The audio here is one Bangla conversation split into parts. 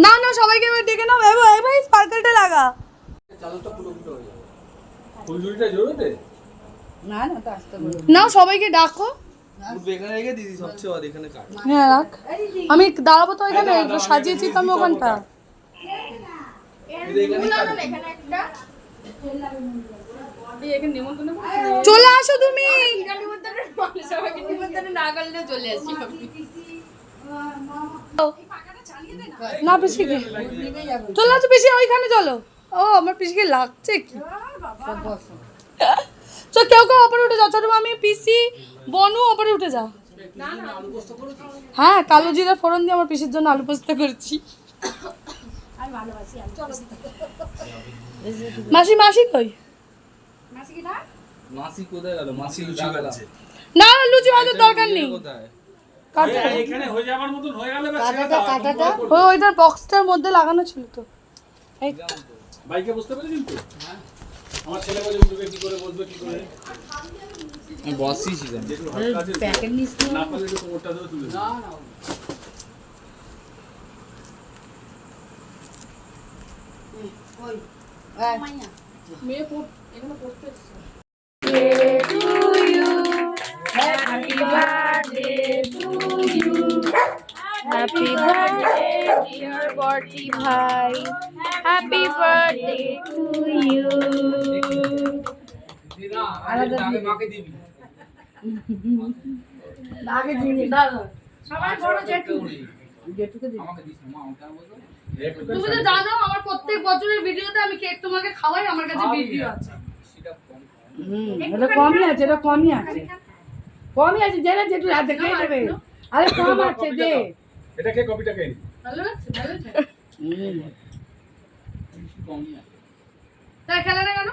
না না সবাইকে ডেকে নাও। এই ভাই স্পার্কেলটা লাগা। চালটা পুরো উল্টো হয়ে যাবে। ফুলঝুরিটা জোরে না না তো আসতে বলো। নাও সবাইকে ডাকো। এখানে রেখে দিদি সবচেয়ে আর এখানে কাট। হ্যাঁ রাখ। আমি দাঁড়াবো তো এখানে, সাজিয়েছি তো আমি ওখানটা। চলে আসো তুমি। না পিসিকে চলে আসো, পিসি ওইখানে চলো। ও আমার পিসিকে লাগছে কি? তো কেউ কেউ ওপরে উঠে যাও, ছোট মামি পিসি বনু ওপরে উঠে যাও। হ্যাঁ কালো জিরা ফোড়ন দিয়ে আমার পিসির জন্য আলু পোস্ত করেছি। মাসি মাসি কই? মাসি কোথায় গেল? মাসি লুচি খাচ্ছে। না লুচি ভাজার দরকার নেই। এখানে হয়ে যাবার মতন হয়ে গেলে কাটাটা ওইটার বক্সটার মধ্যে লাগানো ছিল তো। এই বাইকে বুঝতে পারি কিন্তু আমার ছেলে বলে তোকে কি করে বলবে কি করে আমি বসই ছিলাম। প্যাকেট নিস না পারলে তো কোমরটা ধরে তুলে না না ওই মেয়ে এখানে পড়তে Happy birthday to you. Happy birthday, dear Borty bhai. Happy birthday to you. আলাদা দিয়ে মাকে দিবি। আগে দিয়ে দাও। সবাই বড় জেঠু। যেটুকু দিই আমাকে দিস মা, আমাকে বলো। তুমি তো জানো আমার প্রত্যেক বছরের ভিডিওতে আমি কেক তোমাকে খাওয়াই, আমার কাছে ভিডিও আছে। সেটা কম। এটা কমই আছে, এটা কমই আছে, কমই আছে। যে যেটু রাত দেখে দেবে। আরে কম আছে যে এটা কে কপিটা কে নি ভালো লাগছে ভালো লাগছে। কমই আছে। তাই খেলে না কেন?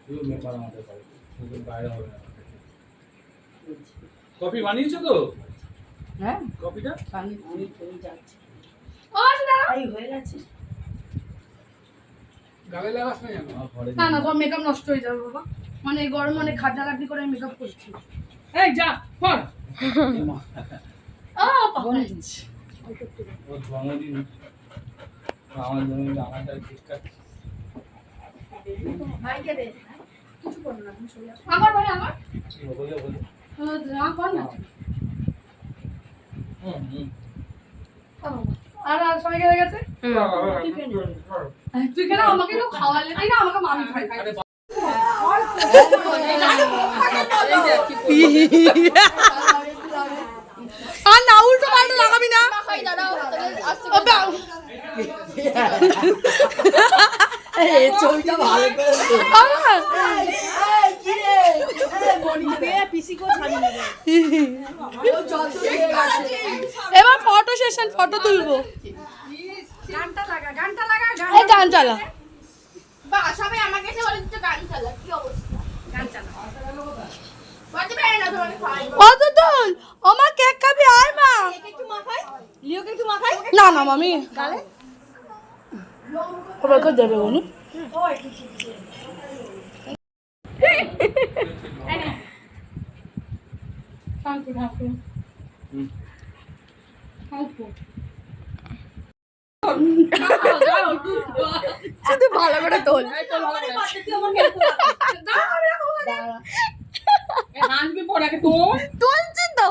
তুই মেপার আমাদের পারে তোদের বাইরে হবে না। কপি বানিয়েছো তো? হ্যাঁ কপিটা পানি পানি চলে যাচ্ছে। ও আচ্ছা দাঁড়াও। এই হয়ে গেছে। গালে লাগাস না জানো ঘরে না না সব মেকআপ নষ্ট হয়ে যাবে বাবা, মানে এই গরমে অনেক খাটাখাটি করে মেকআপ করছি। এই যা পড়। ও পাপা ও জন্মদিন আমার জন্মদিন আমারটা কেক কাটছে। ভাইকে দে কিছু করো না, তুমি সরে আসো। আমার ভাই আমার বলে বলে। না কর না। আর আর সবাই গেলে গেছে। তুই কেন আমাকে তো খাওয়ালে তাই না? আমাকে মামি খাই আর না উল্টো পাল্টা লাগাবি না। এই ছবিটা ভালো করে এবার ফটো সেশন, ফটো তুলবো। গানটা লাগা এই গান চালা। বা সবাই আমাকে এসে বলে তো গাড়ি চালা, কি অবস্থা? গান চালা। বলতে পারে না তোমাকে খাওয়াই। অত তুল আমার কেক খাবি আয় মা। একটু মাখাই। লিওকে একটু মাখাই। না না মামি গালে ওরা কো দেবে উনি। শুধু ভালো করে তোল। তুলছি তো।